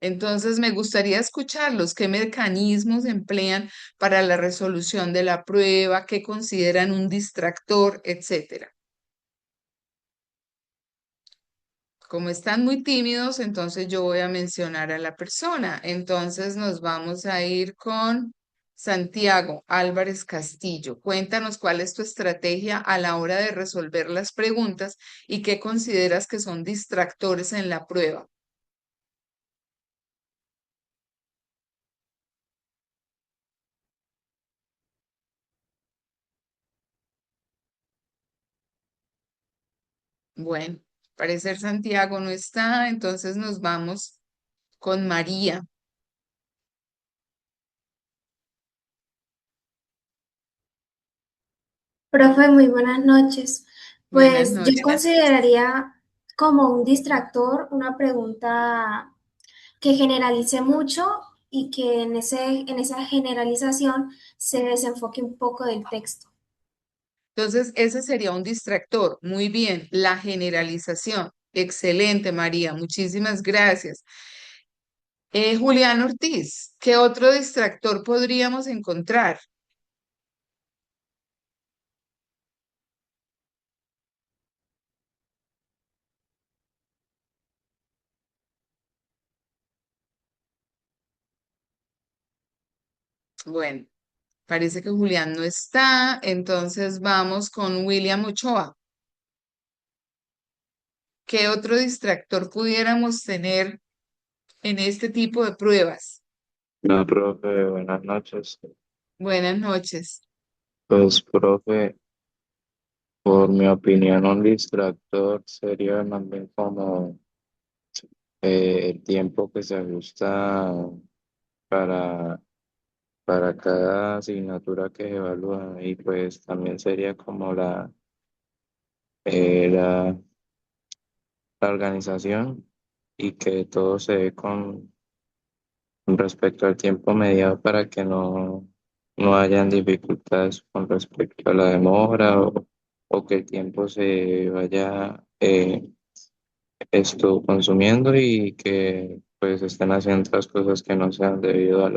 Entonces, me gustaría escucharlos. ¿Qué mecanismos emplean para la resolución de la prueba? ¿Qué consideran un distractor, etcétera? Como están muy tímidos, entonces yo voy a mencionar a la persona. Entonces nos vamos a ir con Santiago Álvarez Castillo. Cuéntanos cuál es tu estrategia a la hora de resolver las preguntas y qué consideras que son distractores en la prueba. Bueno, parecer Santiago no está, entonces nos vamos con María. Profe, muy buenas noches. Buenas Pues yo noches. consideraría como un distractor una pregunta que generalice mucho y que en esa generalización se desenfoque un poco del texto. Entonces, ese sería un distractor. Muy bien, la generalización. Excelente, María. Muchísimas gracias. Julián Ortiz, ¿qué otro distractor podríamos encontrar? Bueno, parece que Julián no está, entonces vamos con William Ochoa. ¿Qué otro distractor pudiéramos tener en este tipo de pruebas? No, profe, buenas noches. Buenas noches. Pues, profe, por mi opinión, un distractor sería más bien como el tiempo que se ajusta para, para cada asignatura que se evalúa y pues también sería como eh, la, la organización y que todo se dé con respecto al tiempo mediado para que no hayan dificultades con respecto a la demora o que el tiempo se vaya esto consumiendo y que pues estén haciendo otras cosas que no sean debido Ok.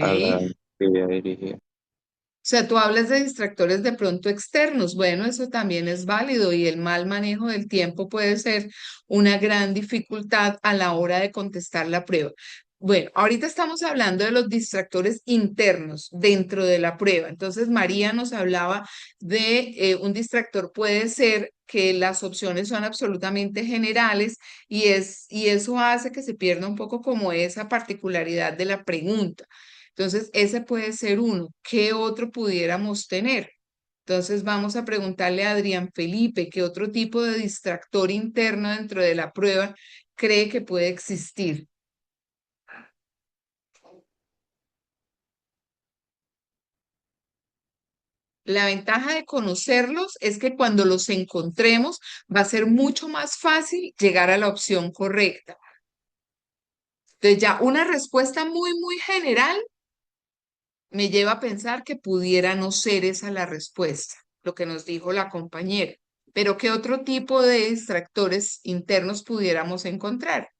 a la actividad dirigida. O sea, tú hablas de distractores de pronto externos. Bueno, eso también es válido y el mal manejo del tiempo puede ser una gran dificultad a la hora de contestar la prueba. Bueno, ahorita estamos hablando de los distractores internos dentro de la prueba. Entonces, María nos hablaba de un distractor puede ser que las opciones son absolutamente generales y eso hace que se pierda un poco como esa particularidad de la pregunta. Entonces, ese puede ser uno. ¿Qué otro pudiéramos tener? Entonces, vamos a preguntarle a Adrián Felipe, ¿qué otro tipo de distractor interno dentro de la prueba cree que puede existir? La ventaja de conocerlos es que cuando los encontremos va a ser mucho más fácil llegar a la opción correcta. Entonces, ya una respuesta muy general me lleva a pensar que pudiera no ser esa la respuesta, lo que nos dijo la compañera. Pero ¿qué otro tipo de distractores internos pudiéramos encontrar?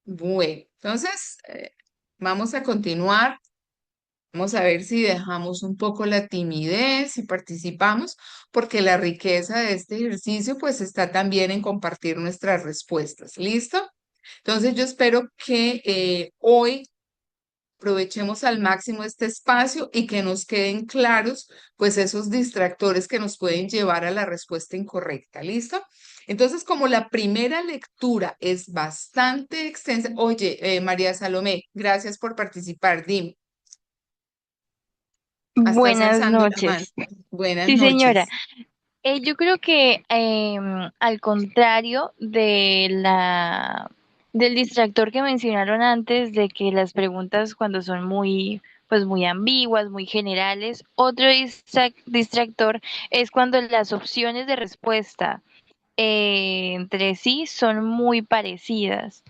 Bueno, entonces vamos a continuar. Vamos a ver si dejamos un poco la timidez y participamos, porque la riqueza de este ejercicio pues está también en compartir nuestras respuestas. ¿Listo? Entonces yo espero que hoy aprovechemos al máximo este espacio y que nos queden claros, pues esos distractores que nos pueden llevar a la respuesta incorrecta. ¿Listo? Entonces, como la primera lectura es bastante extensa, oye, María Salomé, gracias por participar. Dime, estás Buenas alzando la mano. noches. Buenas Sí, señora. noches. Yo creo que al contrario del distractor que mencionaron antes, de que las preguntas cuando son pues muy ambiguas, muy generales, otro distractor es cuando las opciones de respuesta entre sí son muy parecidas.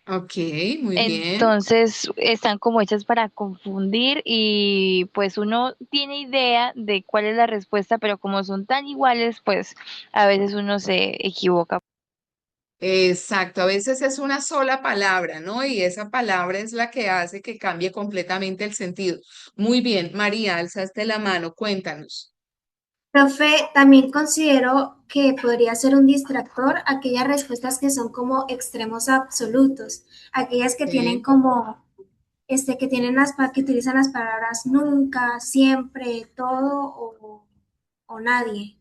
Ok, muy bien. Entonces están como hechas para confundir y pues uno tiene idea de cuál es la respuesta, pero como son tan iguales, pues a veces uno se equivoca. Exacto, a veces es una sola palabra, ¿no? Y esa palabra es la que hace que cambie completamente el sentido. Muy bien, María, alzaste la mano, cuéntanos. Profe, también considero que podría ser un distractor aquellas respuestas que son como extremos absolutos, aquellas que tienen Sí. como, que tienen que utilizan las palabras nunca, siempre, todo o nadie.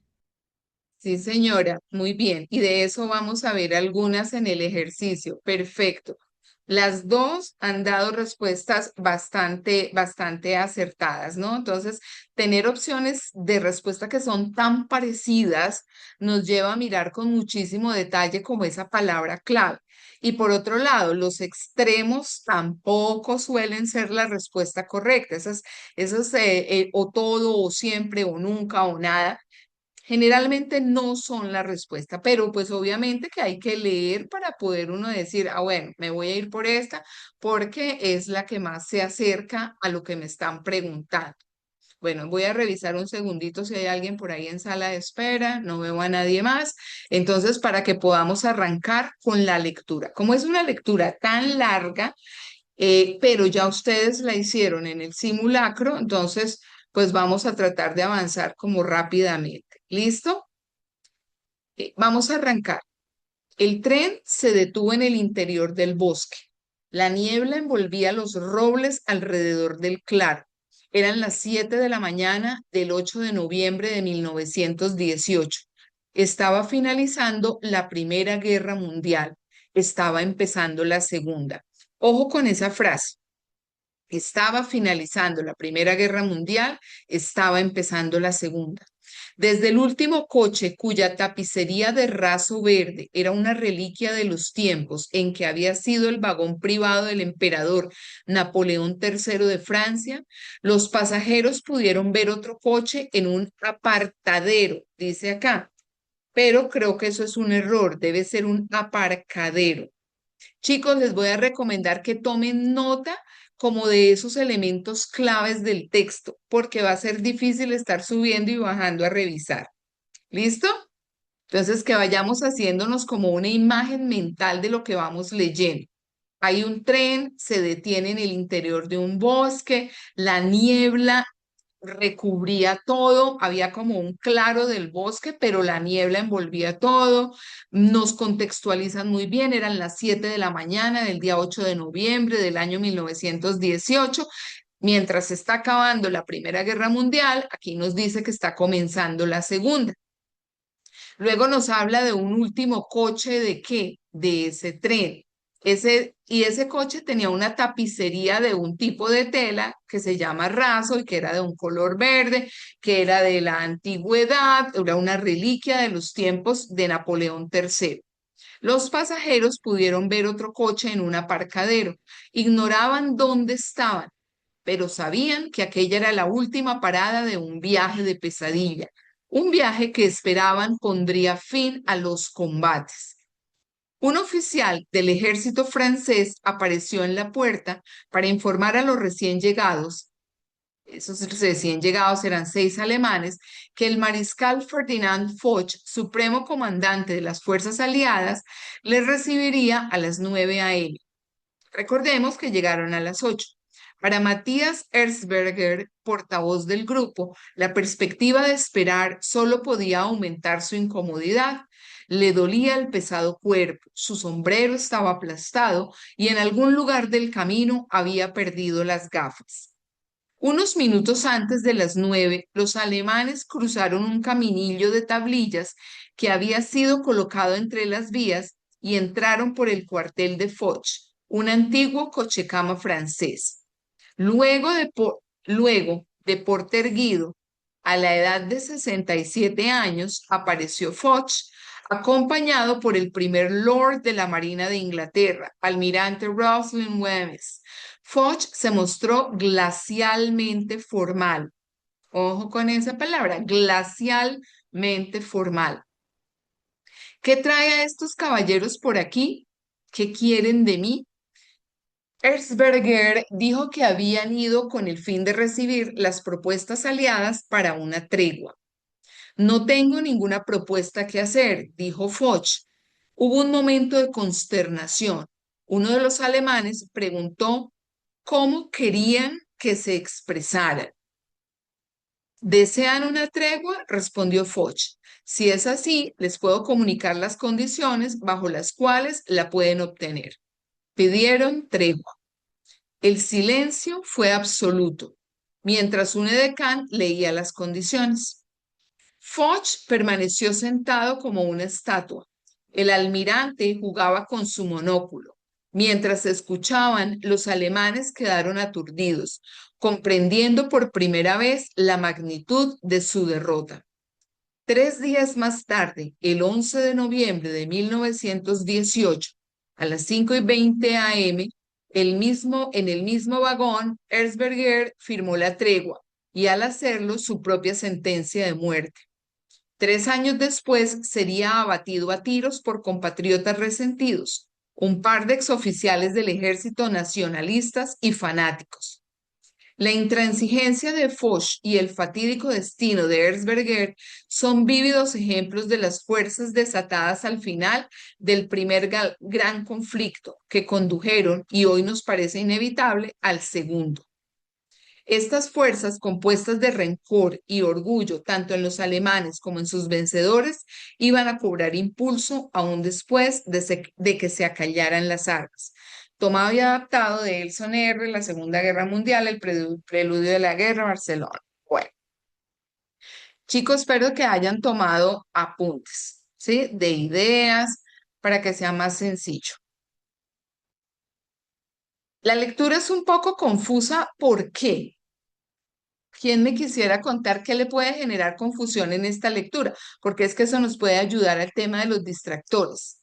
Sí, señora, muy bien. Y de eso vamos a ver algunas en el ejercicio. Perfecto. Las dos han dado respuestas bastante acertadas, ¿no? Entonces, tener opciones de respuesta que son tan parecidas nos lleva a mirar con muchísimo detalle como esa palabra clave. Y por otro lado, los extremos tampoco suelen ser la respuesta correcta. O todo, o siempre, o nunca, o nada generalmente no son la respuesta, pero pues obviamente que hay que leer para poder uno decir, ah, bueno, me voy a ir por esta porque es la que más se acerca a lo que me están preguntando. Bueno, voy a revisar un segundito si hay alguien por ahí en sala de espera, no veo a nadie más. Entonces, para que podamos arrancar con la lectura. Como es una lectura tan larga, pero ya ustedes la hicieron en el simulacro, entonces, pues vamos a tratar de avanzar como rápidamente. ¿Listo? Vamos a arrancar. El tren se detuvo en el interior del bosque. La niebla envolvía los robles alrededor del claro. Eran las 7 de la mañana del 8 de noviembre de 1918. Estaba finalizando la Primera Guerra Mundial. Estaba empezando la Segunda. Ojo con esa frase. Estaba finalizando la Primera Guerra Mundial, estaba empezando la Segunda. Desde el último coche cuya tapicería de raso verde era una reliquia de los tiempos en que había sido el vagón privado del emperador Napoleón III de Francia, los pasajeros pudieron ver otro coche en un apartadero, dice acá, pero creo que eso es un error, debe ser un aparcadero. Chicos, les voy a recomendar que tomen nota como de esos elementos claves del texto, porque va a ser difícil estar subiendo y bajando a revisar. ¿Listo? Entonces, que vayamos haciéndonos como una imagen mental de lo que vamos leyendo. Hay un tren, se detiene en el interior de un bosque, la niebla recubría todo, había como un claro del bosque, pero la niebla envolvía todo. Nos contextualizan muy bien, eran las 7 de la mañana del día 8 de noviembre del año 1918. Mientras se está acabando la Primera Guerra Mundial, aquí nos dice que está comenzando la Segunda. Luego nos habla de un último coche de qué, de ese tren. Ese coche tenía una tapicería de un tipo de tela que se llama raso y que era de un color verde, que era de la antigüedad, era una reliquia de los tiempos de Napoleón III. Los pasajeros pudieron ver otro coche en un aparcadero. Ignoraban dónde estaban, pero sabían que aquella era la última parada de un viaje de pesadilla, un viaje que esperaban pondría fin a los combates. Un oficial del ejército francés apareció en la puerta para informar a los recién llegados, esos recién llegados eran 6 alemanes, que el mariscal Ferdinand Foch, supremo comandante de las fuerzas aliadas, les recibiría a las 9 a.m. Recordemos que llegaron a las 8. Para Matías Erzberger, portavoz del grupo, la perspectiva de esperar solo podía aumentar su incomodidad. Le dolía el pesado cuerpo, su sombrero estaba aplastado y en algún lugar del camino había perdido las gafas. Unos minutos antes de las 9, los alemanes cruzaron un caminillo de tablillas que había sido colocado entre las vías y entraron por el cuartel de Foch, un antiguo cochecama francés. Luego de porte erguido, a la edad de 67 años, apareció Foch, acompañado por el primer Lord de la Marina de Inglaterra, almirante Rosalind Wemyss. Foch se mostró glacialmente formal. Ojo con esa palabra, glacialmente formal. ¿Qué trae a estos caballeros por aquí? ¿Qué quieren de mí? Erzberger dijo que habían ido con el fin de recibir las propuestas aliadas para una tregua. No tengo ninguna propuesta que hacer, dijo Foch. Hubo un momento de consternación. Uno de los alemanes preguntó cómo querían que se expresaran. ¿Desean una tregua? Respondió Foch. Si es así, les puedo comunicar las condiciones bajo las cuales la pueden obtener. Pidieron tregua. El silencio fue absoluto, mientras un edecán leía las condiciones. Foch permaneció sentado como una estatua. El almirante jugaba con su monóculo. Mientras escuchaban, los alemanes quedaron aturdidos, comprendiendo por primera vez la magnitud de su derrota. 3 días más tarde, el 11 de noviembre de 1918, a las 5:20 a.m., en el mismo vagón, Erzberger firmó la tregua y al hacerlo su propia sentencia de muerte. 3 años después sería abatido a tiros por compatriotas resentidos, un par de exoficiales del ejército nacionalistas y fanáticos. La intransigencia de Foch y el fatídico destino de Erzberger son vívidos ejemplos de las fuerzas desatadas al final del primer gran conflicto que condujeron, y hoy nos parece inevitable, al segundo. Estas fuerzas, compuestas de rencor y orgullo, tanto en los alemanes como en sus vencedores, iban a cobrar impulso aún después de que se acallaran las armas. Tomado y adaptado de Elson R., La Segunda Guerra Mundial, el preludio de la guerra, Barcelona. Bueno, chicos, espero que hayan tomado apuntes, ¿sí? De ideas para que sea más sencillo. La lectura es un poco confusa. ¿Por qué? ¿Quién me quisiera contar qué le puede generar confusión en esta lectura? Porque es que eso nos puede ayudar al tema de los distractores.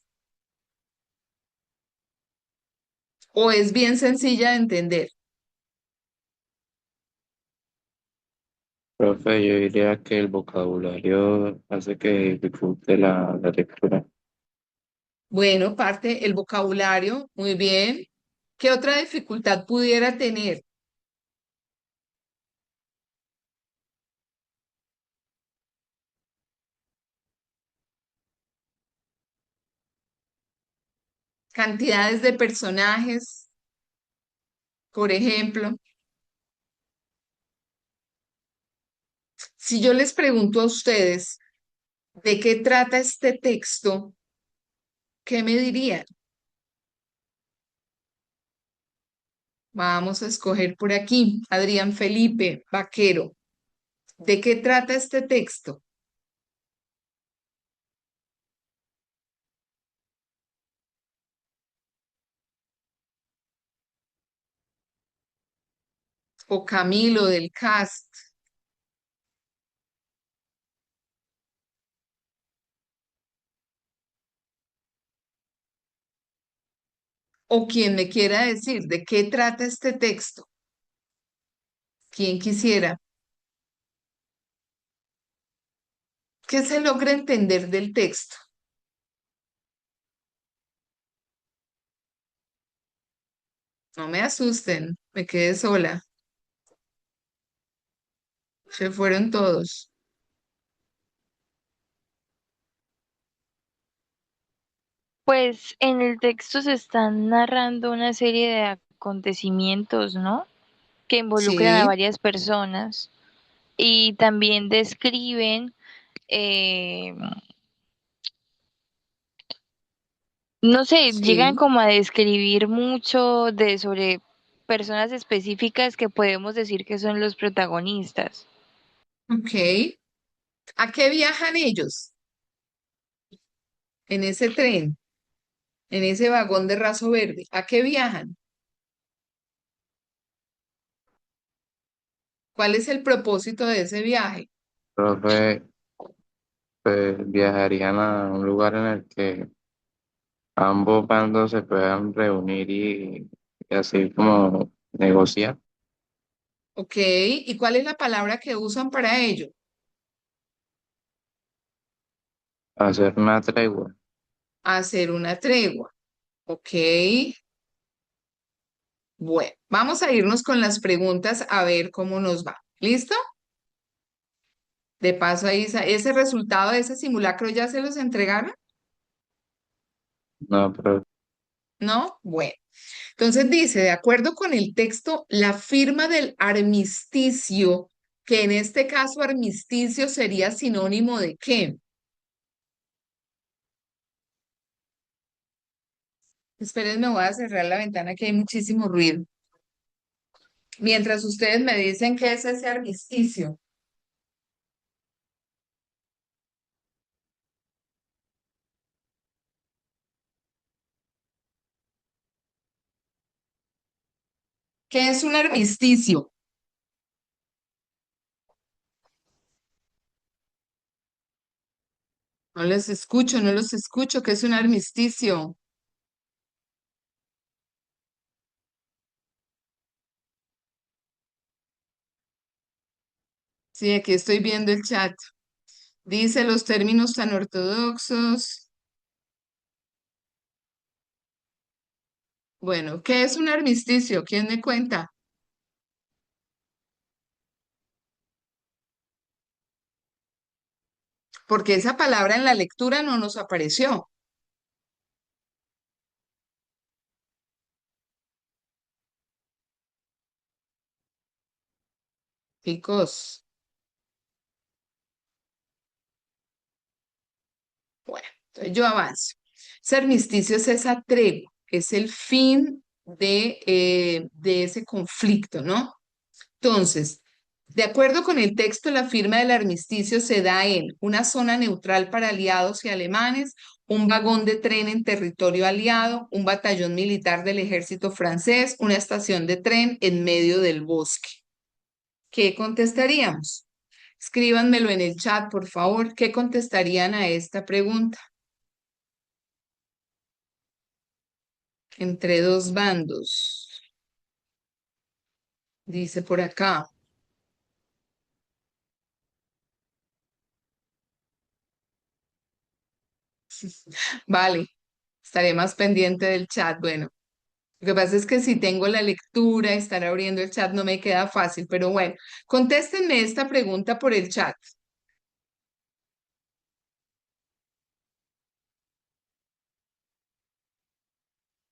O es bien sencilla de entender. Profe, yo diría que el vocabulario hace que dificulte la lectura. Bueno, parte el vocabulario, muy bien. ¿Qué otra dificultad pudiera tener? Cantidades de personajes, por ejemplo. Si yo les pregunto a ustedes de qué trata este texto, ¿qué me dirían? Vamos a escoger por aquí, Adrián Felipe Vaquero. ¿De qué trata este texto? O Camilo del cast, o quien me quiera decir de qué trata este texto. ¿Quién quisiera? ¿Qué se logra entender del texto? No me asusten, me quedé sola. Se fueron todos. Pues en el texto se están narrando una serie de acontecimientos, ¿no? Que involucran a Sí, varias personas y también describen, eh, no sé, llegan sí, como a describir mucho de sobre personas específicas que podemos decir que son los protagonistas. ok. ¿A qué viajan ellos en ese tren, en ese vagón de raso verde? ¿A qué viajan? ¿Cuál es el propósito de ese viaje? Profe, pues viajarían a un lugar en el que ambos bandos se puedan reunir y así como negociar, Ok, ¿y cuál es la palabra que usan para ello? hacer una tregua. Hacer una tregua. Ok, Bueno, vamos a irnos con las preguntas a ver cómo nos va. ¿Listo? De paso ahí, ese resultado de ese simulacro ya se los entregaron, No, profe. ¿no? Bueno, entonces dice, de acuerdo con el texto, la firma del armisticio, que en este caso armisticio sería sinónimo de ¿qué? Espérenme, voy a cerrar la ventana que hay muchísimo ruido. Mientras ustedes me dicen qué es ese armisticio. ¿Qué es un armisticio? No les escucho, no los escucho. ¿Qué es un armisticio? Sí, aquí estoy viendo el chat. Dice los términos tan ortodoxos. Bueno, ¿qué es un armisticio? ¿Quién me cuenta? Porque esa palabra en la lectura no nos apareció. Chicos, bueno, entonces yo avanzo. Ese armisticio es esa tregua, es el fin de ese conflicto, ¿no? Entonces, de acuerdo con el texto, la firma del armisticio se da en una zona neutral para aliados y alemanes, un vagón de tren en territorio aliado, un batallón militar del ejército francés, una estación de tren en medio del bosque. ¿Qué contestaríamos? Escríbanmelo en el chat, por favor. ¿Qué contestarían a esta pregunta? Entre dos bandos, dice por acá. Vale, estaré más pendiente del chat. Bueno, lo que pasa es que si tengo la lectura, estar abriendo el chat no me queda fácil, pero bueno, contéstenme esta pregunta por el chat.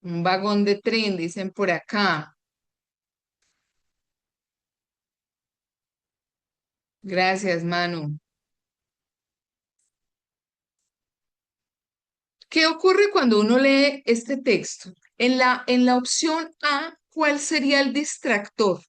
Un vagón de tren, dicen por acá. Gracias, Manu. ¿Qué ocurre cuando uno lee este texto? En la opción A, ¿cuál sería el distractor?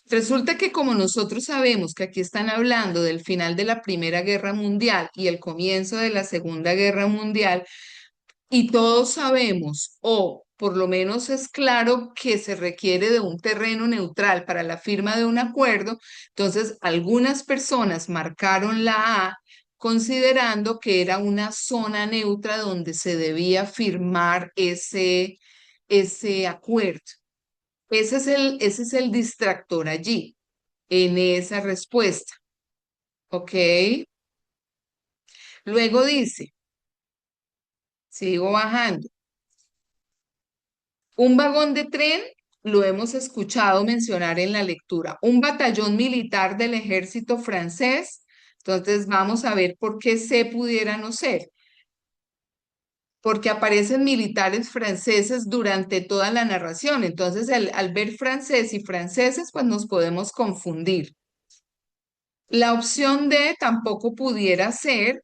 Resulta que como nosotros sabemos que aquí están hablando del final de la Primera Guerra Mundial y el comienzo de la Segunda Guerra Mundial, y todos sabemos, o por lo menos es claro que se requiere de un terreno neutral para la firma de un acuerdo, entonces algunas personas marcaron la A considerando que era una zona neutra donde se debía firmar ese acuerdo. Ese es el distractor allí, en esa respuesta. ¿Ok? Luego dice, sigo bajando. Un vagón de tren lo hemos escuchado mencionar en la lectura. Un batallón militar del ejército francés. Entonces vamos a ver por qué se pudiera no ser. Porque aparecen militares franceses durante toda la narración. Entonces al ver francés y franceses, pues nos podemos confundir. La opción D tampoco pudiera ser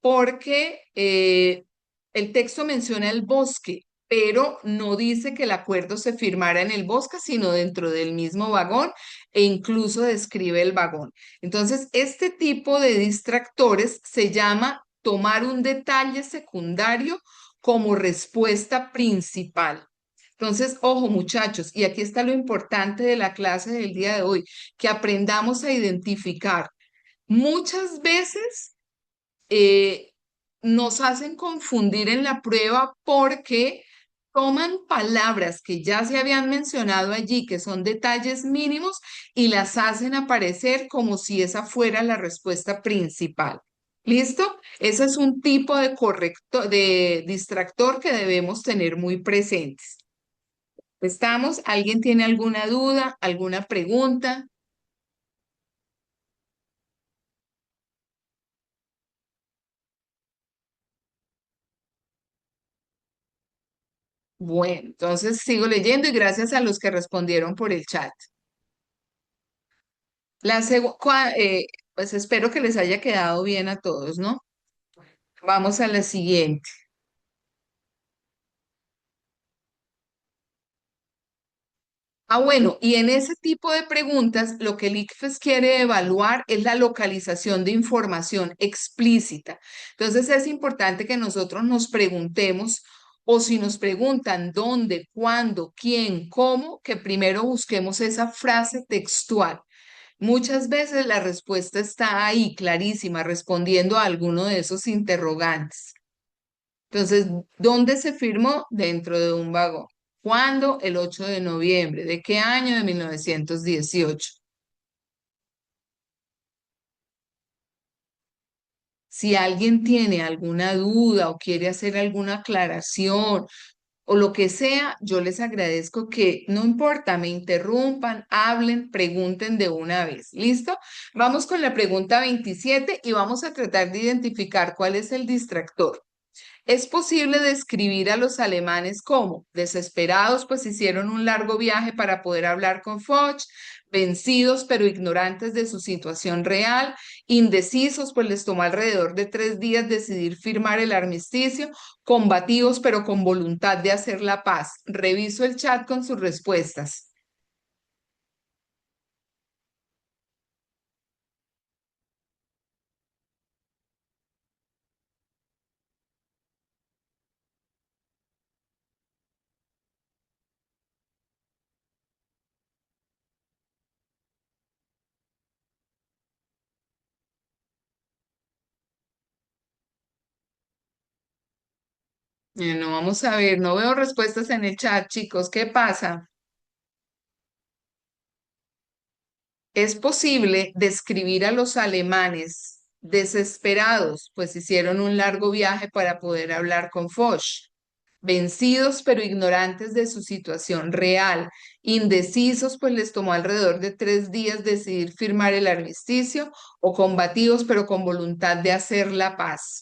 porque el texto menciona el bosque, pero no dice que el acuerdo se firmara en el bosque, sino dentro del mismo vagón e incluso describe el vagón. Entonces, este tipo de distractores se llama tomar un detalle secundario como respuesta principal. Entonces, ojo muchachos, y aquí está lo importante de la clase del día de hoy, que aprendamos a identificar. Muchas veces eh, nos hacen confundir en la prueba porque toman palabras que ya se habían mencionado allí, que son detalles mínimos, y las hacen aparecer como si esa fuera la respuesta principal. ¿Listo? Ese es un tipo de distractor que debemos tener muy presentes. ¿Estamos? ¿Alguien tiene alguna duda, alguna pregunta? Bueno, entonces sigo leyendo y gracias a los que respondieron por el chat. La pues espero que les haya quedado bien a todos, ¿no? Vamos a la siguiente. Bueno, y en ese tipo de preguntas, lo que el ICFES quiere evaluar es la localización de información explícita. Entonces, es importante que nosotros nos preguntemos, o si nos preguntan dónde, cuándo, quién, cómo, que primero busquemos esa frase textual. Muchas veces la respuesta está ahí, clarísima, respondiendo a alguno de esos interrogantes. Entonces, ¿dónde se firmó? Dentro de un vagón. ¿Cuándo? El 8 de noviembre. ¿De qué año? De 1918. Si alguien tiene alguna duda o quiere hacer alguna aclaración o lo que sea, yo les agradezco que no importa, me interrumpan, hablen, pregunten de una vez. ¿Listo? Vamos con la pregunta 27 y vamos a tratar de identificar cuál es el distractor. Es posible describir a los alemanes como desesperados, pues hicieron un largo viaje para poder hablar con Foch, vencidos pero ignorantes de su situación real, indecisos, pues les tomó alrededor de 3 días decidir firmar el armisticio, combativos pero con voluntad de hacer la paz. Reviso el chat con sus respuestas. No, vamos a ver, no veo respuestas en el chat, chicos. ¿Qué pasa? Es posible describir a los alemanes desesperados, pues hicieron un largo viaje para poder hablar con Foch, vencidos pero ignorantes de su situación real, indecisos, pues les tomó alrededor de 3 días decidir firmar el armisticio, o combativos pero con voluntad de hacer la paz.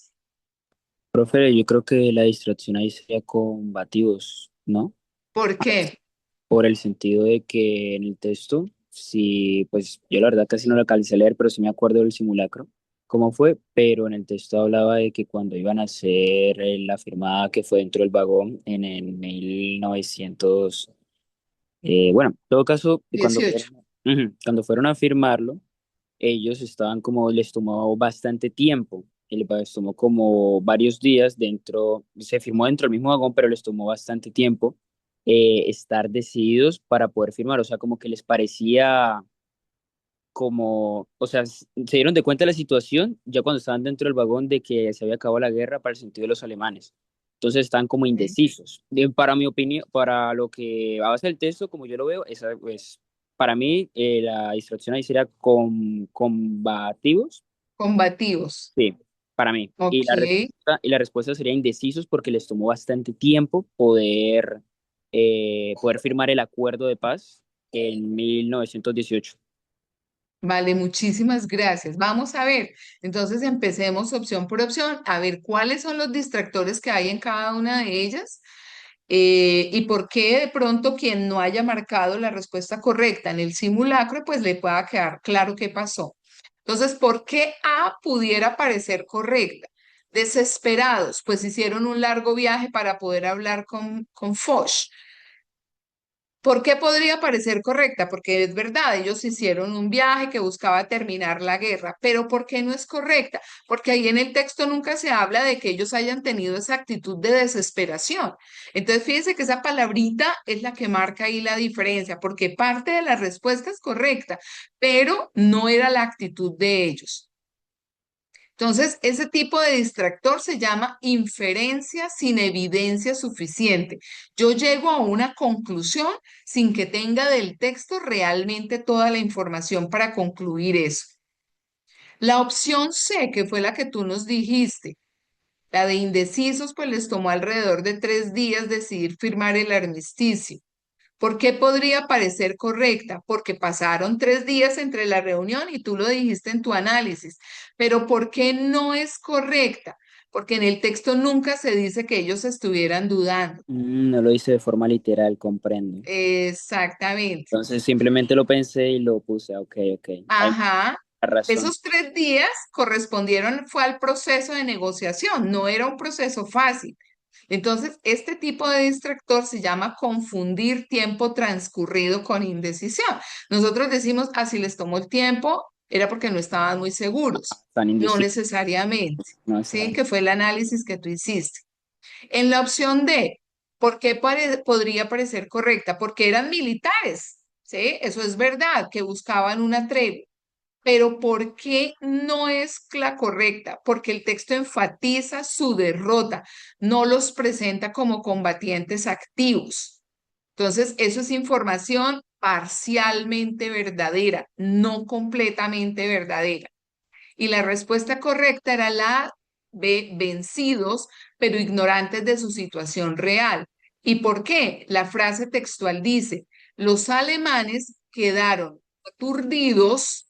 Profe, yo creo que la distracción ahí sería combativos, ¿no? ¿Por qué? Por el sentido de que en el texto, sí, pues yo la verdad casi no lo alcancé a leer, pero sí me acuerdo del simulacro, cómo fue, pero en el texto hablaba de que cuando iban a hacer la firmada que fue dentro del vagón en el 1900, bueno, en todo caso, Dieciocho. cuando fueron a firmarlo, ellos estaban como, les tomó bastante tiempo, y les tomó como varios días dentro, se firmó dentro del mismo vagón, pero les tomó bastante tiempo estar decididos para poder firmar, o sea, como que les parecía como, o sea, se dieron de cuenta de la situación ya cuando estaban dentro del vagón de que se había acabado la guerra para el sentido de los alemanes. Entonces están como indecisos. Para mi opinión, para lo que va a ser el texto, como yo lo veo, esa, pues, para mí la distracción ahí sería combativos, Combativos. sí, para mí. Ok. Y la respuesta sería indecisos porque les tomó bastante tiempo poder firmar el acuerdo de paz en 1918. Vale, muchísimas gracias. Vamos a ver, entonces empecemos opción por opción, a ver cuáles son los distractores que hay en cada una de ellas, y por qué de pronto quien no haya marcado la respuesta correcta en el simulacro, pues le pueda quedar claro qué pasó. Entonces, ¿por qué A pudiera parecer correcta? Desesperados, pues hicieron un largo viaje para poder hablar con Foch. ¿Por qué podría parecer correcta? Porque es verdad, ellos hicieron un viaje que buscaba terminar la guerra, pero ¿por qué no es correcta? Porque ahí en el texto nunca se habla de que ellos hayan tenido esa actitud de desesperación. Entonces, fíjense que esa palabrita es la que marca ahí la diferencia, porque parte de la respuesta es correcta, pero no era la actitud de ellos. Entonces, ese tipo de distractor se llama inferencia sin evidencia suficiente. Yo llego a una conclusión sin que tenga del texto realmente toda la información para concluir eso. La opción C, que fue la que tú nos dijiste, la de indecisos, pues les tomó alrededor de 3 días decidir firmar el armisticio. ¿Por qué podría parecer correcta? Porque pasaron 3 días entre la reunión y tú lo dijiste en tu análisis. Pero ¿por qué no es correcta? Porque en el texto nunca se dice que ellos estuvieran dudando. No lo hice de forma literal, comprendo. Exactamente. Entonces simplemente lo pensé y lo puse, ok, ok. Hay Ajá. mucha razón. Esos 3 días correspondieron, fue al proceso de negociación, no era un proceso fácil. Entonces, este tipo de distractor se llama confundir tiempo transcurrido con indecisión. Nosotros decimos, así les tomó el tiempo, era porque no estaban muy seguros. Tan No indeciso, necesariamente, no ¿sí? está. Que fue el análisis que tú hiciste. En la opción D, ¿por qué podría parecer correcta? Porque eran militares, ¿sí? Eso es verdad, que buscaban una tregua. Pero ¿por qué no es la correcta? Porque el texto enfatiza su derrota, no los presenta como combatientes activos. Entonces, eso es información parcialmente verdadera, no completamente verdadera. Y la respuesta correcta era la B, vencidos, pero ignorantes de su situación real. ¿Y por qué? La frase textual dice, los alemanes quedaron aturdidos,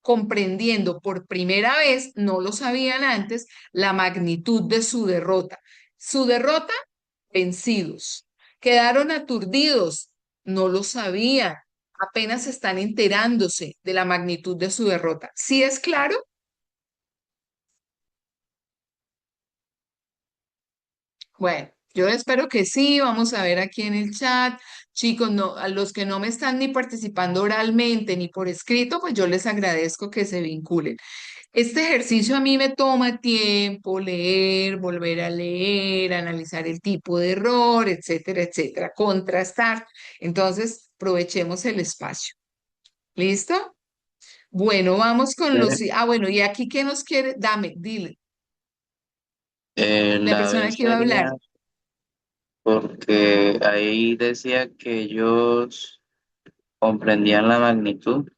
comprendiendo por primera vez, no lo sabían antes, la magnitud de su derrota. Su derrota, vencidos. Quedaron aturdidos, no lo sabían, apenas están enterándose de la magnitud de su derrota. ¿Sí es claro? Bueno, yo espero que sí. Vamos a ver aquí en el chat. Chicos, no, a los que no me están ni participando oralmente ni por escrito, pues yo les agradezco que se vinculen. Este ejercicio a mí me toma tiempo, leer, volver a leer, analizar el tipo de error, etcétera, etcétera, contrastar. Entonces, aprovechemos el espacio. ¿Listo? Bueno, vamos con los... Ah, bueno, y aquí, ¿qué nos quiere? Dame, dile, la La persona vez que iba a hablar. sería porque ahí decía que ellos comprendían la magnitud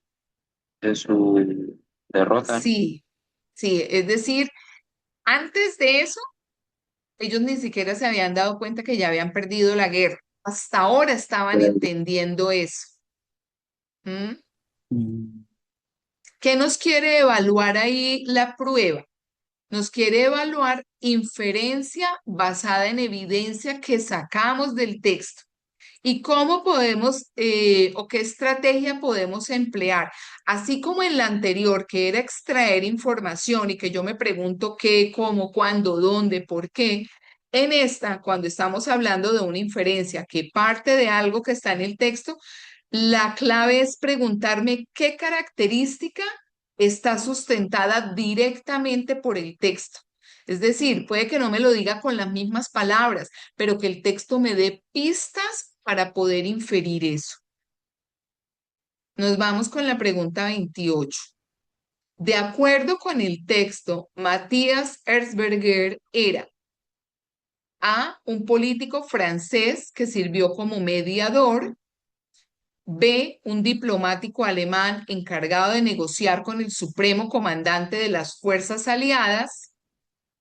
de su derrota, ¿no? Sí, sí, es decir, antes de eso, ellos ni siquiera se habían dado cuenta que ya habían perdido la guerra. Hasta ahora estaban entendiendo eso. ¿Mm? Mm, ¿Qué nos quiere evaluar ahí la prueba? Nos quiere evaluar inferencia basada en evidencia que sacamos del texto. ¿Y cómo podemos o qué estrategia podemos emplear? Así como en la anterior, que era extraer información y que yo me pregunto qué, cómo, cuándo, dónde, por qué. En esta, cuando estamos hablando de una inferencia que parte de algo que está en el texto, la clave es preguntarme qué característica está sustentada directamente por el texto. Es decir, puede que no me lo diga con las mismas palabras, pero que el texto me dé pistas para poder inferir eso. Nos vamos con la pregunta 28. De acuerdo con el texto, Matías Erzberger era A, un político francés que sirvió como mediador, B, un diplomático alemán encargado de negociar con el supremo comandante de las fuerzas aliadas,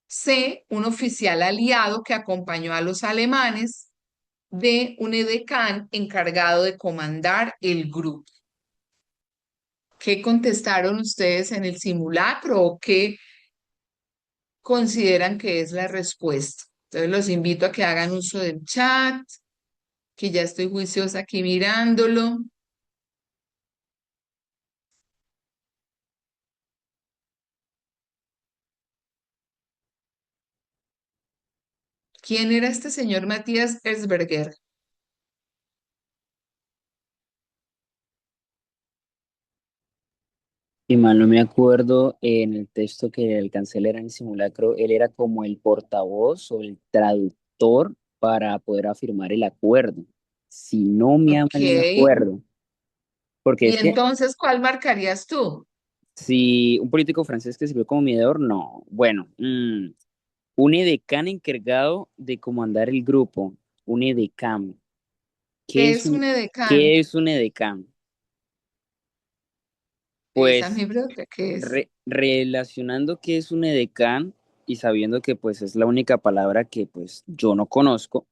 C, un oficial aliado que acompañó a los alemanes, D, un edecán encargado de comandar el grupo. ¿Qué contestaron ustedes en el simulacro o qué consideran que es la respuesta? Entonces los invito a que hagan uso del chat, que ya estoy juiciosa aquí mirándolo. ¿Quién era este señor Matías Erzberger? Y mal no me acuerdo, en el texto que alcancé a leer en el simulacro, él era como el portavoz o el traductor para poder afirmar el acuerdo. Si no me mal Ok. no me acuerdo. Porque Y es que entonces, ¿cuál marcarías tú? si un político francés que sirvió como mediador, no. Bueno, un edecán encargado de comandar el grupo, un edecán. ¿Qué ¿Qué es es un un, edecán? qué es un edecán? Esa es Pues mi pregunta, ¿qué es? relacionando qué es un edecán y sabiendo que pues es la única palabra que pues yo no conozco,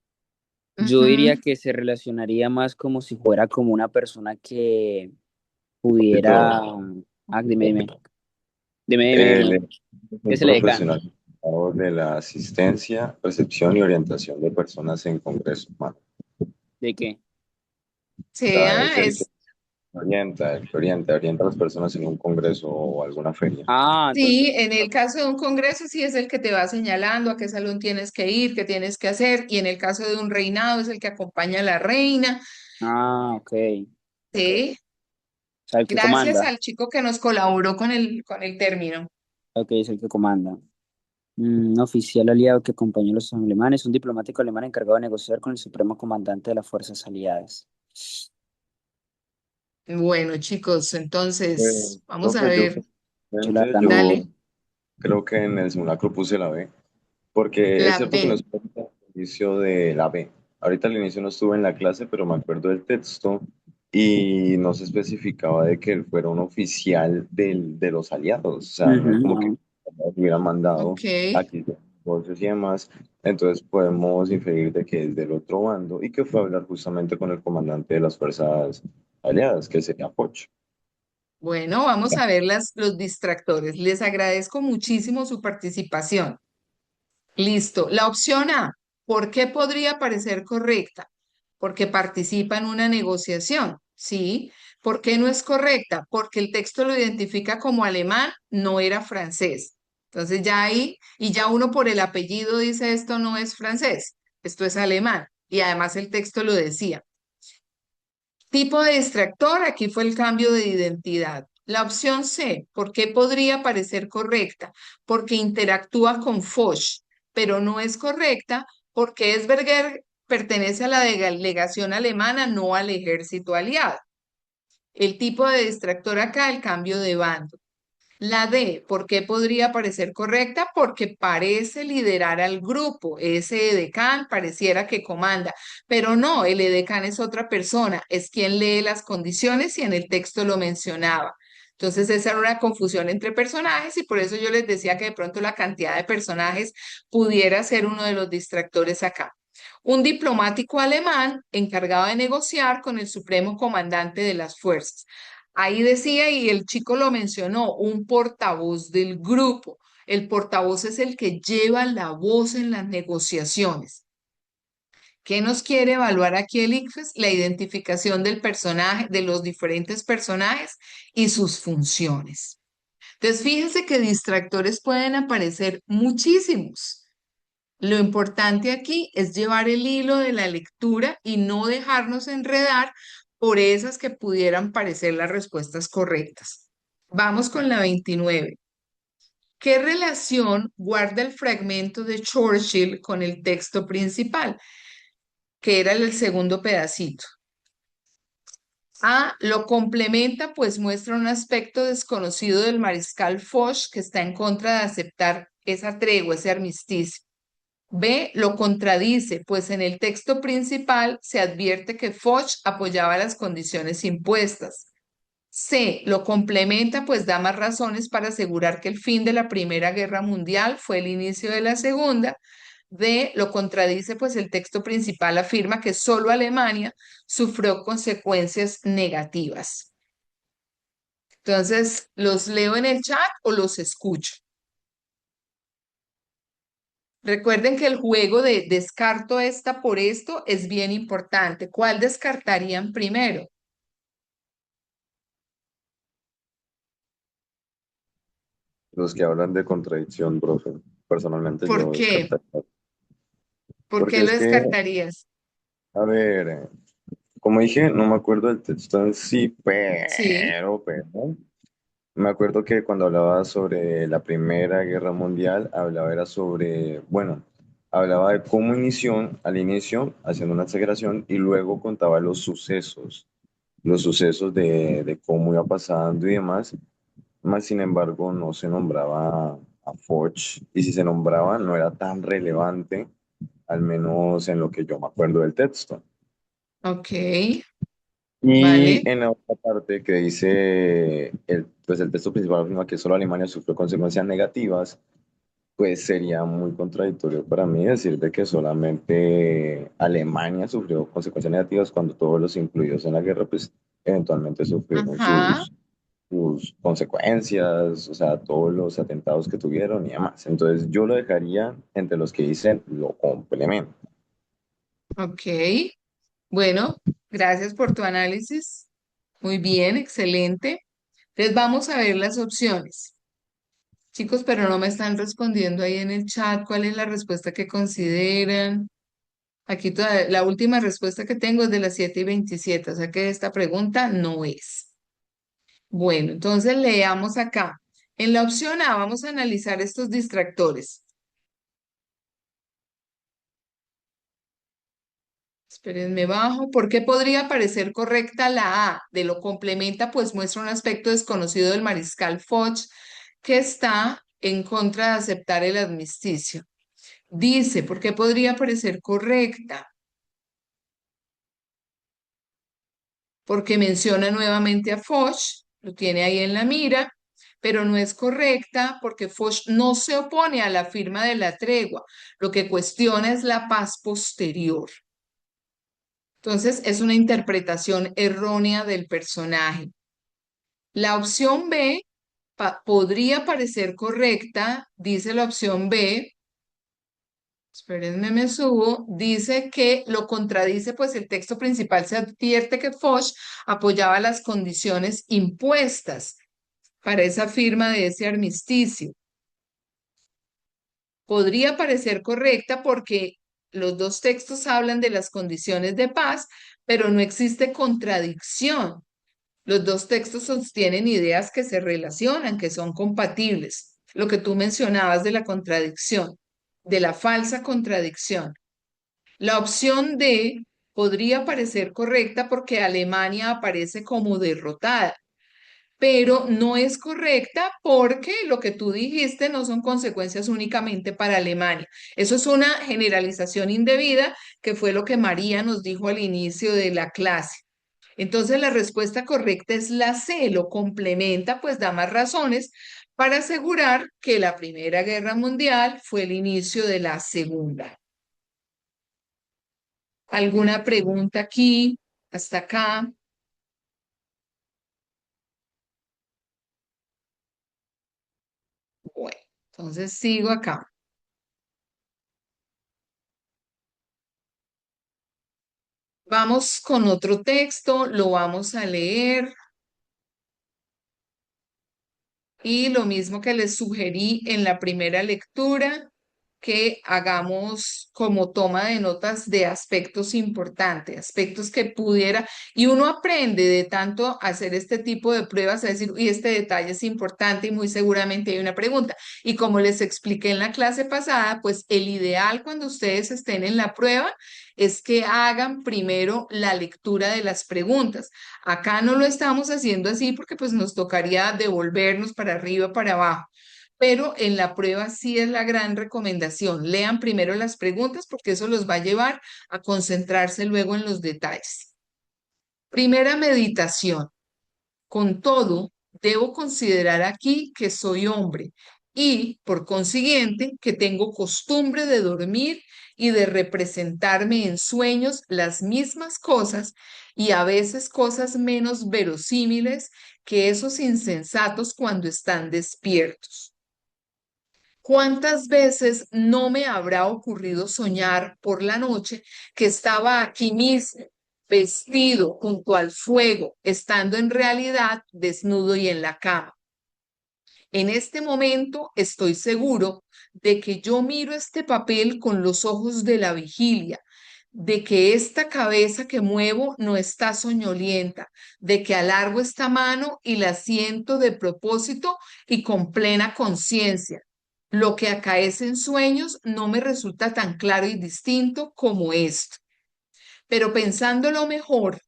yo Ujú. diría que se relacionaría más como si fuera como una persona que Tito, pudiera... Ah, él dime, es ¿qué un es el edecán? profesional de la asistencia, recepción y orientación de personas en congreso humano. ¿De qué? O sea, es Sea, el que es, orienta a las personas en un congreso o alguna feria. Ah, sí, entonces, en el caso de un congreso sí es el que te va señalando a qué salón tienes que ir, qué tienes que hacer, y en el caso de un reinado es el que acompaña a la reina. ok, Sí, o sea, el que gracias comanda, al chico que nos colaboró con el término. ok, es el que comanda. Un oficial aliado que acompañó a los alemanes, un diplomático alemán encargado de negociar con el supremo comandante de las fuerzas aliadas. Bueno, chicos, entonces vamos a Profe, ver. Yo la realmente verdad no. yo Dale, creo que en el simulacro puse la B, porque es la cierto que no B. es el inicio de la B. Ahorita al inicio no estuve en la clase, pero me acuerdo del texto y no se especificaba de que él fuera un oficial de los aliados. O sea, no es Ujú, como que no. hubiera mandado Ok, aquí voces y demás. Entonces podemos inferir de que es del otro bando y que fue a hablar justamente con el comandante de las fuerzas aliadas, que sería Poch. bueno, vamos a ver los distractores. Les agradezco muchísimo su participación. Listo. La opción A, ¿por qué podría parecer correcta? Porque participa en una negociación, ¿sí? ¿Por qué no es correcta? Porque el texto lo identifica como alemán, no era francés. Entonces ya ahí, y ya uno por el apellido dice esto no es francés, esto es alemán. Y además el texto lo decía. Tipo de distractor, aquí fue el cambio de identidad. La opción C, ¿por qué podría parecer correcta? Porque interactúa con Foch, pero no es correcta porque Esberger pertenece a la delegación alemana, no al ejército aliado. El tipo de distractor acá, el cambio de bando. La D, ¿por qué podría parecer correcta? Porque parece liderar al grupo. Ese edecán pareciera que comanda, pero no, el edecán es otra persona, es quien lee las condiciones y en el texto lo mencionaba. Entonces, esa era una confusión entre personajes y por eso yo les decía que de pronto la cantidad de personajes pudiera ser uno de los distractores acá. Un diplomático alemán encargado de negociar con el supremo comandante de las fuerzas. Ahí decía, y el chico lo mencionó, un portavoz del grupo. El portavoz es el que lleva la voz en las negociaciones. ¿Qué nos quiere evaluar aquí el ICFES? La identificación del personaje, de los diferentes personajes y sus funciones. Entonces, fíjense que distractores pueden aparecer muchísimos. Lo importante aquí es llevar el hilo de la lectura y no dejarnos enredar por esas que pudieran parecer las respuestas correctas. Vamos con la 29. ¿Qué relación guarda el fragmento de Churchill con el texto principal, que era el segundo pedacito? A, lo complementa, pues muestra un aspecto desconocido del mariscal Foch que está en contra de aceptar esa tregua, ese armisticio. B, lo contradice, pues en el texto principal se advierte que Foch apoyaba las condiciones impuestas. C, lo complementa, pues da más razones para asegurar que el fin de la Primera Guerra Mundial fue el inicio de la Segunda. D, lo contradice, pues el texto principal afirma que solo Alemania sufrió consecuencias negativas. Entonces, ¿los leo en el chat o los escucho? Recuerden que el juego de descarto esta por esto es bien importante. ¿Cuál descartarían primero? Los que hablan de contradicción, profe, personalmente ¿Por yo qué? descartaría. ¿Por Porque qué lo es que, descartarías? a ver, como dije, no me acuerdo del texto en sí, Sí, pero, me acuerdo que cuando hablaba sobre la Primera Guerra Mundial, hablaba era sobre, bueno, hablaba de cómo inició, al inicio, haciendo una exageración, y luego contaba los sucesos de cómo iba pasando y demás, más sin embargo no se nombraba a Foch, y si se nombraba no era tan relevante, al menos en lo que yo me acuerdo del texto. ok. Y ¿vale? en la otra parte que dice, pues el texto principal afirma que solo Alemania sufrió consecuencias negativas, pues sería muy contradictorio para mí decir de que solamente Alemania sufrió consecuencias negativas cuando todos los incluidos en la guerra, pues eventualmente sufrieron Ajá, sus consecuencias, o sea, todos los atentados que tuvieron y demás. Entonces yo lo dejaría entre los que dicen lo complemento. ok. Bueno, gracias por tu análisis. Muy bien, excelente. Entonces vamos a ver las opciones. Chicos, pero no me están respondiendo ahí en el chat cuál es la respuesta que consideran. Aquí la última respuesta que tengo es de las 7:27, o sea que esta pregunta no es. Bueno, entonces leamos acá. En la opción A vamos a analizar estos distractores. Espérenme bajo. ¿Por qué podría parecer correcta la A? De lo complementa, pues muestra un aspecto desconocido del mariscal Foch que está en contra de aceptar el armisticio. Dice, ¿por qué podría parecer correcta? Porque menciona nuevamente a Foch, lo tiene ahí en la mira, pero no es correcta porque Foch no se opone a la firma de la tregua, lo que cuestiona es la paz posterior. Entonces, es una interpretación errónea del personaje. La opción B podría parecer correcta, dice la opción B, espérenme, me subo, dice que lo contradice, pues el texto principal se advierte que Foch apoyaba las condiciones impuestas para esa firma de ese armisticio. Podría parecer correcta porque los dos textos hablan de las condiciones de paz, pero no existe contradicción. Los dos textos sostienen ideas que se relacionan, que son compatibles. Lo que tú mencionabas de la contradicción, de la falsa contradicción. La opción D podría parecer correcta porque Alemania aparece como derrotada, pero no es correcta porque lo que tú dijiste no son consecuencias únicamente para Alemania. Eso es una generalización indebida que fue lo que María nos dijo al inicio de la clase. Entonces la respuesta correcta es la C, lo complementa, pues da más razones para asegurar que la Primera Guerra Mundial fue el inicio de la Segunda. ¿Alguna pregunta aquí, hasta acá? Bueno, entonces sigo acá. Vamos con otro texto, lo vamos a leer y lo mismo que les sugerí en la primera lectura, que hagamos como toma de notas de aspectos importantes, aspectos que pudiera, y uno aprende de tanto hacer este tipo de pruebas, a decir, y este detalle es importante y muy seguramente hay una pregunta. Y como les expliqué en la clase pasada, pues el ideal cuando ustedes estén en la prueba es que hagan primero la lectura de las preguntas. Acá no lo estamos haciendo así porque pues nos tocaría devolvernos para arriba, para abajo, pero en la prueba sí es la gran recomendación. Lean primero las preguntas porque eso los va a llevar a concentrarse luego en los detalles. Primera meditación. Con todo, debo considerar aquí que soy hombre y, por consiguiente, que tengo costumbre de dormir y de representarme en sueños las mismas cosas y a veces cosas menos verosímiles que esos insensatos cuando están despiertos. ¿Cuántas veces no me habrá ocurrido soñar por la noche que estaba aquí mismo, vestido junto al fuego, estando en realidad desnudo y en la cama? En este momento estoy seguro de que yo miro este papel con los ojos de la vigilia, de que esta cabeza que muevo no está soñolienta, de que alargo esta mano y la siento de propósito y con plena conciencia. Lo que acaece en sueños no me resulta tan claro y distinto como esto. Pero pensándolo mejor,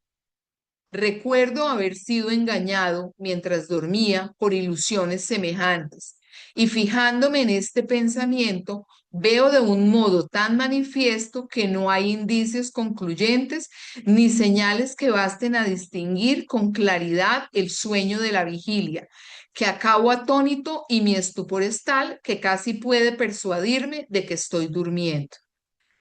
recuerdo haber sido engañado mientras dormía por ilusiones semejantes, y fijándome en este pensamiento, Veo de un modo tan manifiesto que no hay indicios concluyentes ni señales que basten a distinguir con claridad el sueño de la vigilia, que acabo atónito y mi estupor es tal que casi puede persuadirme de que estoy durmiendo.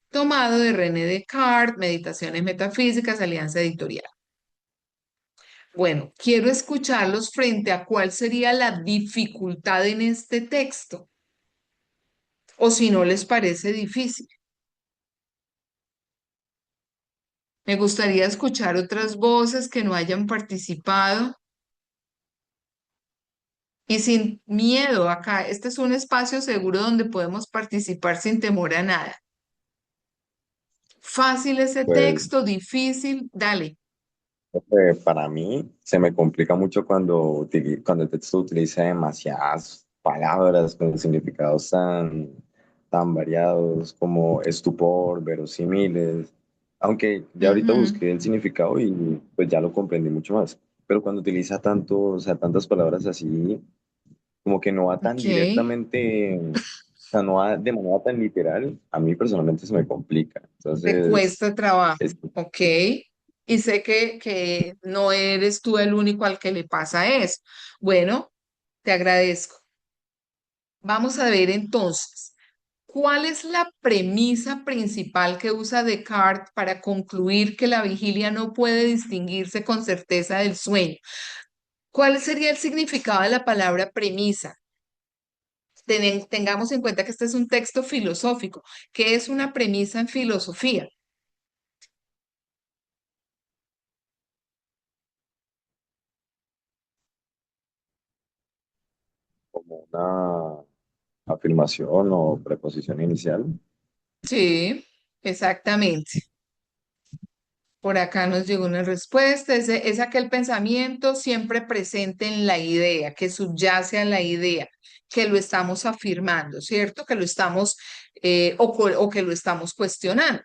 Tomado de René Descartes, Meditaciones Metafísicas, Alianza Editorial. Bueno, quiero escucharlos frente a cuál sería la dificultad en este texto, o si no les parece difícil. Me gustaría escuchar otras voces que no hayan participado y sin miedo acá. Este es un espacio seguro donde podemos participar sin temor a nada. Fácil ese Pues texto, difícil, dale. para mí se me complica mucho cuando el texto utiliza demasiadas palabras con significados tan variados como estupor, verosímiles, aunque ya ahorita Ujú, busqué el significado y pues ya lo comprendí mucho más. Pero cuando utiliza tanto, o sea, tantas palabras así, como que no va tan ok, directamente, o sea, no va de manera tan literal, a mí personalmente se me complica. te Entonces, cuesta trabajo, es ok. Y sé que no eres tú el único al que le pasa eso. Bueno, te agradezco. Vamos a ver entonces, ¿cuál es la premisa principal que usa Descartes para concluir que la vigilia no puede distinguirse con certeza del sueño? ¿Cuál sería el significado de la palabra premisa? Tengamos en cuenta que este es un texto filosófico. ¿Qué es una premisa en filosofía? como una afirmación o preposición inicial. Sí, exactamente. Por acá nos llegó una respuesta. Es aquel pensamiento siempre presente en la idea, que subyace a la idea, que lo estamos afirmando, ¿cierto? Que lo estamos, o que lo estamos cuestionando.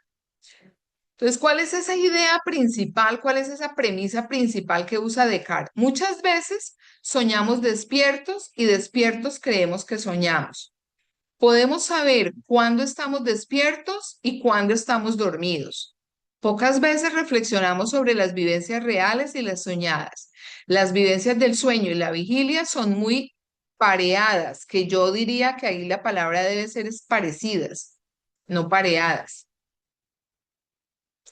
Entonces, ¿cuál es esa idea principal? ¿Cuál es esa premisa principal que usa Descartes? Muchas veces soñamos despiertos y despiertos creemos que soñamos. Podemos saber cuándo estamos despiertos y cuándo estamos dormidos. Pocas veces reflexionamos sobre las vivencias reales y las soñadas. Las vivencias del sueño y la vigilia son muy pareadas, que yo diría que ahí la palabra debe ser es parecidas, no pareadas.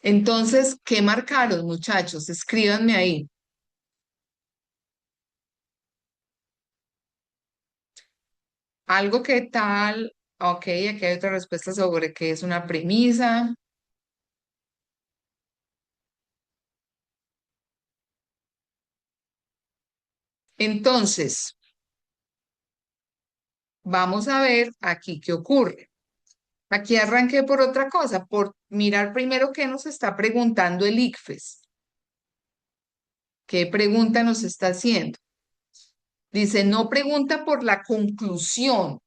Entonces, ¿qué marcaron, muchachos? Escríbanme ahí. Algo que tal, ok, aquí hay otra respuesta sobre qué es una premisa. Entonces, vamos a ver aquí qué ocurre. Aquí arranqué por otra cosa, por mirar primero qué nos está preguntando el ICFES. ¿Qué pregunta nos está haciendo? Dice, no pregunta por la conclusión,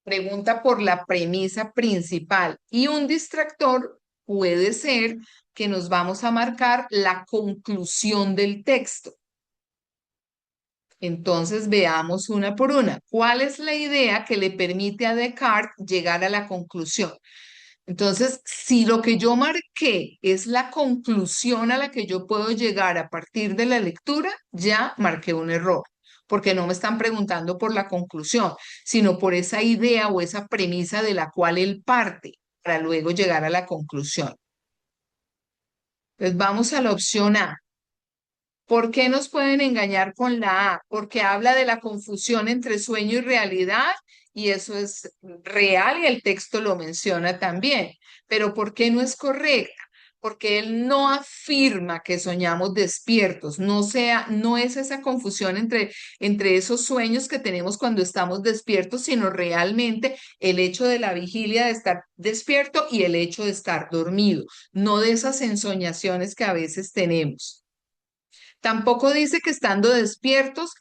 pregunta por la premisa principal. Y un distractor puede ser que nos vamos a marcar la conclusión del texto. Entonces veamos una por una. ¿Cuál es la idea que le permite a Descartes llegar a la conclusión? Entonces, si lo que yo marqué es la conclusión a la que yo puedo llegar a partir de la lectura, ya marqué un error, porque no me están preguntando por la conclusión, sino por esa idea o esa premisa de la cual él parte para luego llegar a la conclusión. Entonces, vamos a la opción A. ¿Por qué nos pueden engañar con la A? Porque habla de la confusión entre sueño y realidad y eso es real y el texto lo menciona también. Pero ¿por qué no es correcta? Porque él no afirma que soñamos despiertos, no es esa confusión entre esos sueños que tenemos cuando estamos despiertos, sino realmente el hecho de la vigilia de estar despierto y el hecho de estar dormido, no de esas ensoñaciones que a veces tenemos. Tampoco dice que estando despiertos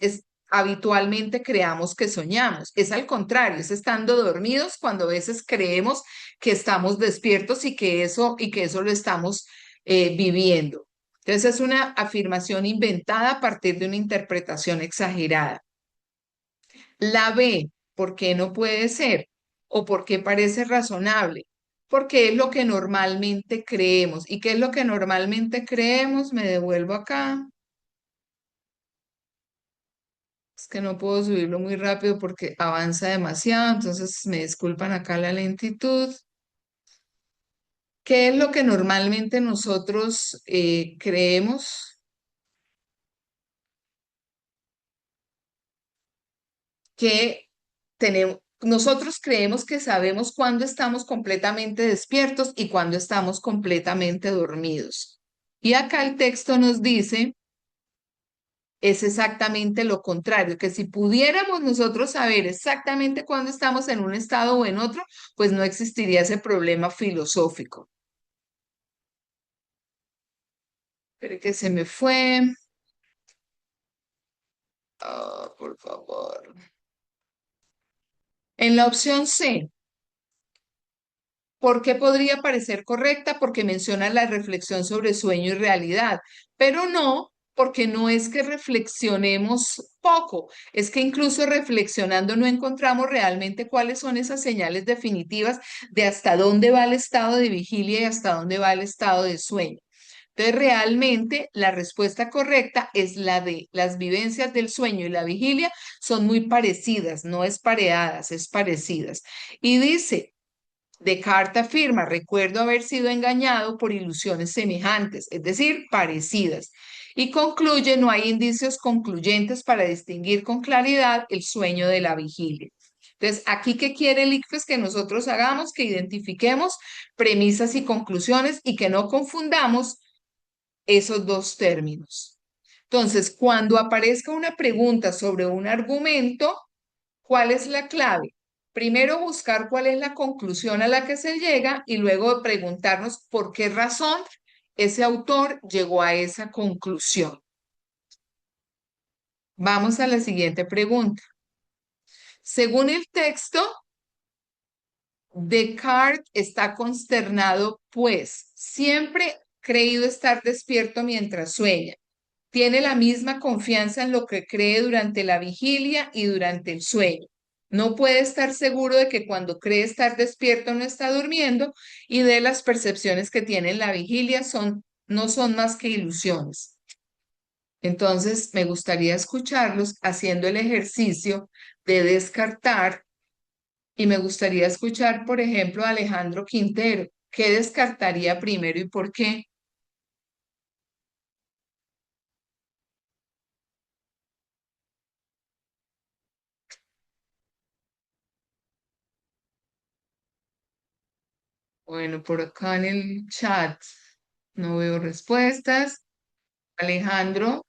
habitualmente creamos que soñamos. Es al contrario, es estando dormidos cuando a veces creemos que estamos despiertos y que eso lo estamos viviendo. Entonces es una afirmación inventada a partir de una interpretación exagerada. La B, ¿por qué no puede ser? o por qué parece razonable? Porque es lo que normalmente creemos. ¿Y qué es lo que normalmente creemos? Me devuelvo acá. Es que no puedo subirlo muy rápido porque avanza demasiado, entonces me disculpan acá la lentitud. ¿Qué es lo que normalmente nosotros creemos? Que tenemos, nosotros creemos que sabemos cuándo estamos completamente despiertos y cuándo estamos completamente dormidos. Y acá el texto nos dice, es exactamente lo contrario, que si pudiéramos nosotros saber exactamente cuándo estamos en un estado o en otro, pues no existiría ese problema filosófico. Espere que se me fue. Ah, por favor. En la opción C, ¿por qué podría parecer correcta? Porque menciona la reflexión sobre sueño y realidad, pero no, porque no es que reflexionemos poco, es que incluso reflexionando no encontramos realmente cuáles son esas señales definitivas de hasta dónde va el estado de vigilia y hasta dónde va el estado de sueño. Entonces, realmente la respuesta correcta es la de las vivencias del sueño y la vigilia son muy parecidas, no es pareadas, es parecidas. Y dice, Descartes afirma, recuerdo haber sido engañado por ilusiones semejantes, es decir, parecidas. Y concluye, no hay indicios concluyentes para distinguir con claridad el sueño de la vigilia. Entonces, aquí, ¿qué quiere el ICFES que nosotros hagamos? Que identifiquemos premisas y conclusiones y que no confundamos esos dos términos. Entonces, cuando aparezca una pregunta sobre un argumento, ¿cuál es la clave? Primero buscar cuál es la conclusión a la que se llega y luego preguntarnos por qué razón ese autor llegó a esa conclusión. Vamos a la siguiente pregunta. Según el texto, Descartes está consternado, pues siempre creído estar despierto mientras sueña. Tiene la misma confianza en lo que cree durante la vigilia y durante el sueño. No puede estar seguro de que cuando cree estar despierto no está durmiendo y de las percepciones que tiene en la vigilia no son más que ilusiones. Entonces, me gustaría escucharlos haciendo el ejercicio de descartar y me gustaría escuchar, por ejemplo, a Alejandro Quintero. ¿Qué descartaría primero y por qué? Bueno, por acá en el chat no veo respuestas. Alejandro,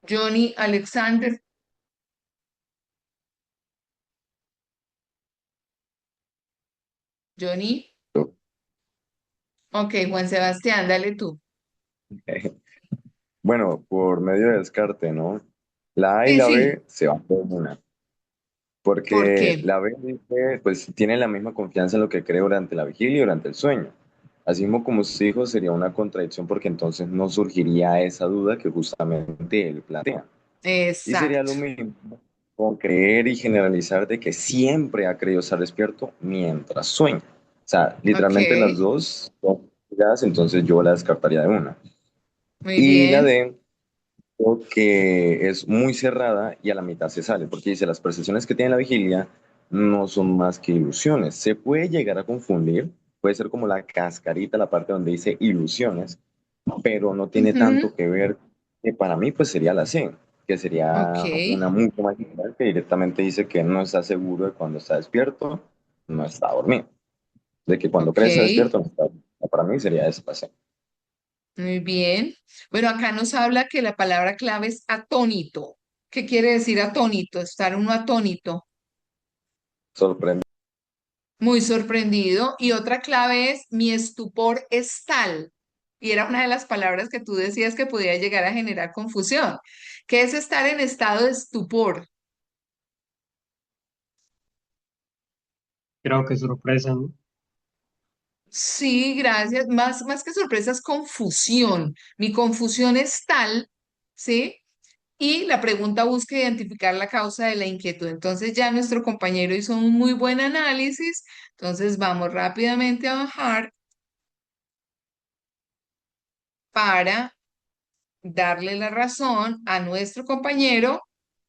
Johnny, Alexander, Johnny. Ok, Juan Sebastián, dale tú. Bueno, por medio de descarte, ¿no? La A y Sí, la sí. B se van por una, ¿Por porque qué? la B dice, pues tiene la misma confianza en lo que cree durante la vigilia y durante el sueño. Así mismo como su hijo sería una contradicción porque entonces no surgiría esa duda que justamente él plantea. Y sería Exacto. lo mismo con creer y generalizar de que siempre ha creído estar despierto mientras sueña. O sea, Ok, literalmente las dos son ideas, entonces yo la descartaría de una. muy Y la bien. D, creo que es muy cerrada y a la mitad se sale, porque dice, las percepciones que tiene la vigilia no son más que ilusiones. Se puede llegar a confundir, puede ser como la cascarita, la parte donde dice ilusiones, pero no tiene Ujú, tanto que ver, que para mí pues sería la C, que ok, sería una mucho más general que directamente dice que no está seguro de cuando está despierto, no está dormido, de que cuando ok, cree está despierto no está dormido. Para mí sería esa la C. muy bien. Bueno, acá nos habla que la palabra clave es atónito. ¿Qué quiere decir atónito? Estar uno atónito, Sorprendente. muy sorprendido. Y otra clave es mi estupor es tal. Y era una de las palabras que tú decías que podía llegar a generar confusión. ¿Qué es estar en estado de estupor? Creo que sorpresa, ¿no? Sí, gracias. Más que sorpresa es confusión. Mi confusión es tal, ¿sí? Y la pregunta busca identificar la causa de la inquietud. Entonces ya nuestro compañero hizo un muy buen análisis. Entonces vamos rápidamente a bajar para darle la razón a nuestro compañero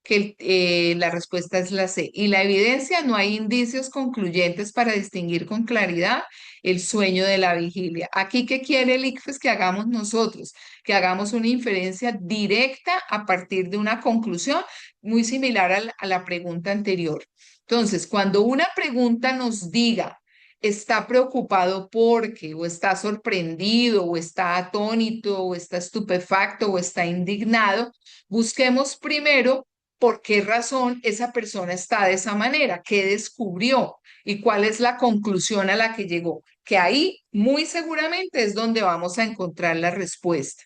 que la respuesta es la C. Y la evidencia, no hay indicios concluyentes para distinguir con claridad el sueño de la vigilia. Aquí, ¿qué quiere el ICFES que hagamos nosotros? Que hagamos una inferencia directa a partir de una conclusión muy similar a la pregunta anterior. Entonces, cuando una pregunta nos diga está preocupado porque, o está sorprendido, o está atónito, o está estupefacto, o está indignado, busquemos primero por qué razón esa persona está de esa manera, qué descubrió y cuál es la conclusión a la que llegó, que ahí muy seguramente es donde vamos a encontrar la respuesta.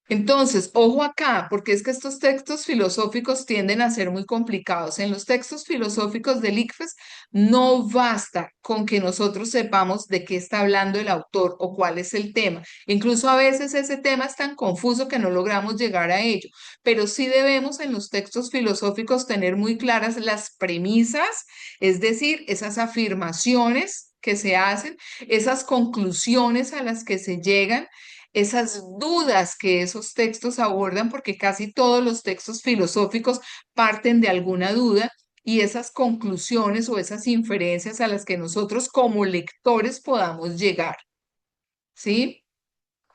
Entonces, ojo acá, porque es que estos textos filosóficos tienden a ser muy complicados. En los textos filosóficos del ICFES no basta con que nosotros sepamos de qué está hablando el autor o cuál es el tema. Incluso a veces ese tema es tan confuso que no logramos llegar a ello, pero sí debemos en los textos filosóficos tener muy claras las premisas, es decir, esas afirmaciones que se hacen, esas conclusiones a las que se llegan, esas dudas que esos textos abordan, porque casi todos los textos filosóficos parten de alguna duda, y esas conclusiones o esas inferencias a las que nosotros como lectores podamos llegar, ¿sí?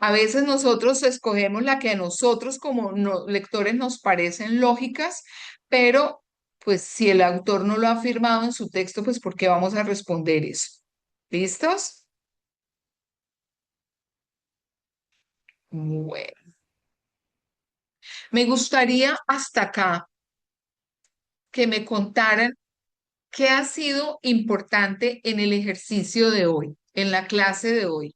A veces nosotros escogemos la que a nosotros como lectores nos parecen lógicas, pero pues si el autor no lo ha afirmado en su texto, pues ¿por qué vamos a responder eso? ¿Listos? Bueno, me gustaría hasta acá que me contaran qué ha sido importante en el ejercicio de hoy, en la clase de hoy.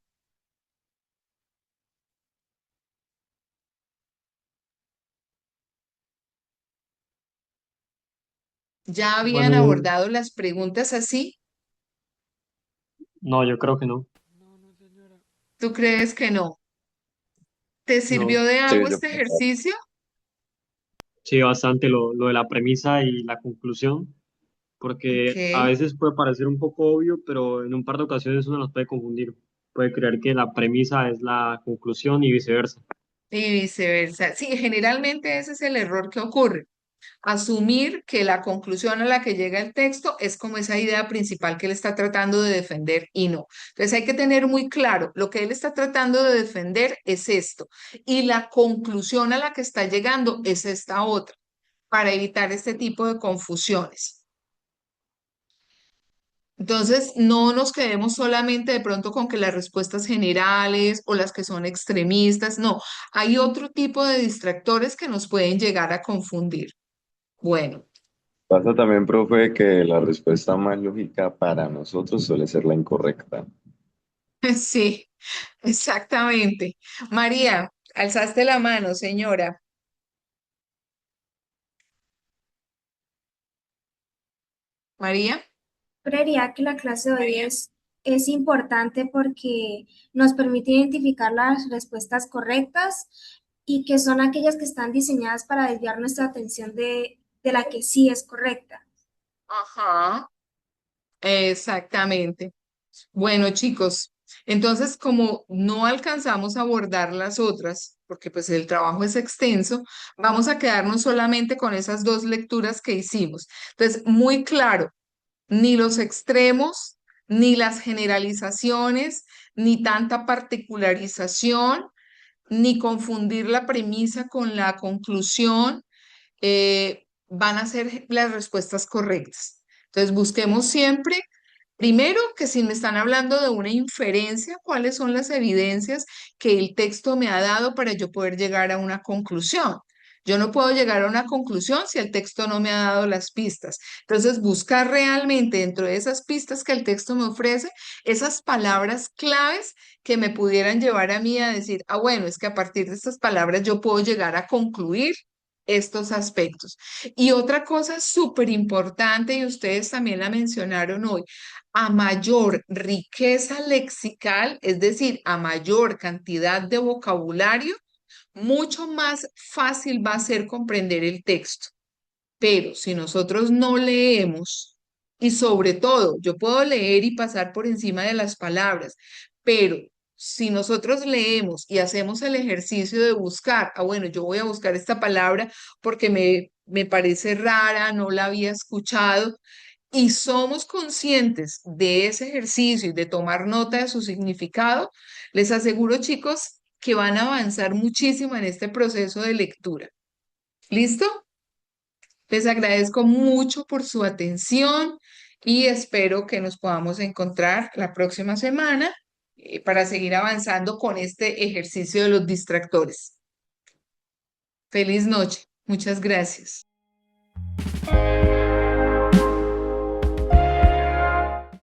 ¿Ya habían Bueno, abordado las preguntas así? no, yo creo que no. ¿Tú crees que no? ¿Te No, sirvió de Sí, algo yo este ejercicio? sí, bastante lo de la premisa y la conclusión, porque a Ok. veces puede parecer un poco obvio, pero en un par de ocasiones uno los puede confundir. Puede creer que la premisa es la conclusión y viceversa. Y viceversa. Sí, generalmente ese es el error que ocurre. Asumir que la conclusión a la que llega el texto es como esa idea principal que él está tratando de defender y no. Entonces hay que tener muy claro, lo que él está tratando de defender es esto y la conclusión a la que está llegando es esta otra, para evitar este tipo de confusiones. Entonces, no nos quedemos solamente de pronto con que las respuestas generales o las que son extremistas, no, hay otro tipo de distractores que nos pueden llegar a confundir. Bueno. pasa también, profe, que la respuesta más lógica para nosotros suele ser la incorrecta. Sí, exactamente. María, alzaste la mano, señora. María, Creería que la clase de hoy es importante porque nos permite identificar las respuestas correctas y que son aquellas que están diseñadas para desviar nuestra atención de la que sí es correcta. ajá, exactamente. Bueno, chicos, entonces como no alcanzamos a abordar las otras, porque pues el trabajo es extenso, vamos a quedarnos solamente con esas dos lecturas que hicimos. Entonces, muy claro, ni los extremos, ni las generalizaciones, ni tanta particularización, ni confundir la premisa con la conclusión, van a ser las respuestas correctas. Entonces, busquemos siempre, primero, que si me están hablando de una inferencia, cuáles son las evidencias que el texto me ha dado para yo poder llegar a una conclusión. Yo no puedo llegar a una conclusión si el texto no me ha dado las pistas. Entonces, buscar realmente dentro de esas pistas que el texto me ofrece, esas palabras claves que me pudieran llevar a mí a decir, ah, bueno, es que a partir de estas palabras yo puedo llegar a concluir estos aspectos. Y otra cosa súper importante, y ustedes también la mencionaron hoy, a mayor riqueza lexical, es decir, a mayor cantidad de vocabulario, mucho más fácil va a ser comprender el texto. Pero si nosotros no leemos, y sobre todo, yo puedo leer y pasar por encima de las palabras, pero si nosotros leemos y hacemos el ejercicio de buscar, bueno, yo voy a buscar esta palabra porque me parece rara, no la había escuchado, y somos conscientes de ese ejercicio y de tomar nota de su significado, les aseguro, chicos, que van a avanzar muchísimo en este proceso de lectura. ¿Listo? Les agradezco mucho por su atención y espero que nos podamos encontrar la próxima semana para seguir avanzando con este ejercicio de los distractores. Feliz noche. Muchas gracias.